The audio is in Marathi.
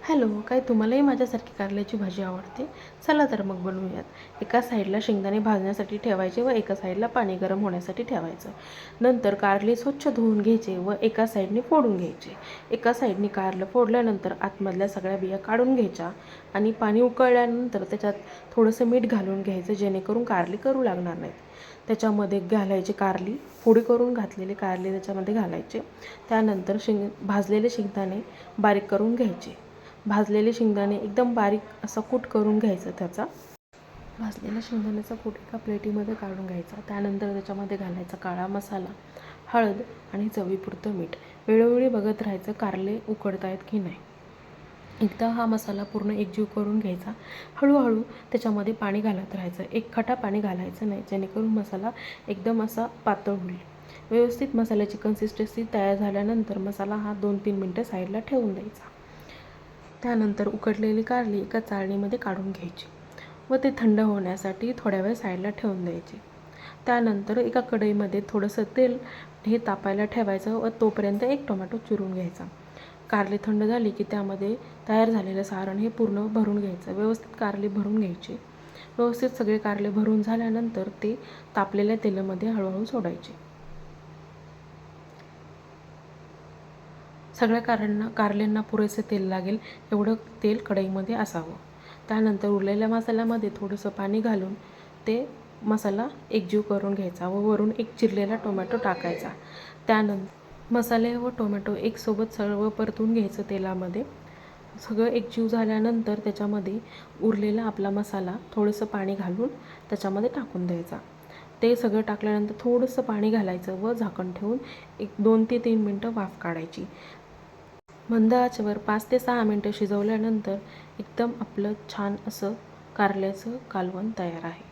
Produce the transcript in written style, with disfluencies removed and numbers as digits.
हॅलो, काय तुम्हालाही माझ्यासारखी कारल्याची भाजी आवडते? चला तर मग बनवूयात. एका साईडला शेंगदाणे भाजण्यासाठी ठेवायचे व एका साईडला पाणी गरम होण्यासाठी ठेवायचं. नंतर कारले स्वच्छ धुवून घ्यायचे व एका साईडने फोडून घ्यायचे. एका साईडने कारलं फोडल्यानंतर आतमधल्या सगळ्या बिया काढून घ्यायच्या आणि पाणी उकळल्यानंतर त्याच्यात थोडंसं मीठ घालून घ्यायचं, जेणेकरून कारले करू लागणार नाहीत. त्याच्यामध्ये घालायचे कारली, फोडी करून घातलेले कारले त्याच्यामध्ये घालायचे. त्यानंतर भाजलेले शेंगदाणे बारीक करून घ्यायचे. भाजलेले शेंगदाणे एकदम बारीक असा कूट करून घ्यायचा. भाजलेल्या शेंगदाण्याचा कूट एका प्लेटीमध्ये काढून घ्यायचा. त्यानंतर त्याच्यामध्ये घालायचा काळा मसाला, हळद आणि चवीपुरतं मीठ. वेळोवेळी बघत राहायचं कारले उकडतायत की नाही. एकदा हा मसाला पूर्ण एकजीव करून घ्यायचा. हळूहळू त्याच्यामध्ये पाणी घालत राहायचं. एकखटा पाणी घालायचं नाही, जेणेकरून मसाला एकदम असा पातळ होईल. व्यवस्थित मसाल्याची कन्सिस्टन्सी तयार झाल्यानंतर मसाला हा 2-3 मिनटं साईडला ठेवून द्यायचा. त्यानंतर उकडलेली कारली एका चाळणीमध्ये काढून घ्यायची व ते थंड होण्यासाठी थोड्या वेळ साईडला ठेवून द्यायचे. त्यानंतर एका कढईमध्ये थोडंसं तेल हे तापायला ठेवायचं व तोपर्यंत एक टोमॅटो चिरून घ्यायचा. कारली थंड झाली की त्यामध्ये तयार झालेलं सारण हे पूर्ण भरून घ्यायचं. व्यवस्थित कारली भरून घ्यायची. व्यवस्थित सगळे कारले भरून झाल्यानंतर ते तापलेल्या तेलामध्ये हळूहळू सोडायचे. सगळ्या कारल्यांना पुरेसे तेल लागेल एवढं तेल कढईमध्ये असावं. त्यानंतर उरलेल्या मसाल्यामध्ये थोडंसं पाणी घालून ते मसाला एकजीव करून घ्यायचा व वरून एक चिरलेला टोमॅटो टाकायचा. त्यानंतर मसाले व टोमॅटो एकसोबत सर्व परतून घ्यायचं तेलामध्ये. सगळं एकजीव झाल्यानंतर त्याच्यामध्ये उरलेला आपला मसाला थोडंसं पाणी घालून त्याच्यामध्ये टाकून द्यायचा. ते सगळं टाकल्यानंतर थोडंसं पाणी घालायचं व झाकण ठेवून 2 ते 3 मिनटं वाफ काढायची. मंद आचेवर 5 ते 6 मिनटं शिजवल्यानंतर एकदम आपलं छान असं कारल्याचं कालवण तयार आहे.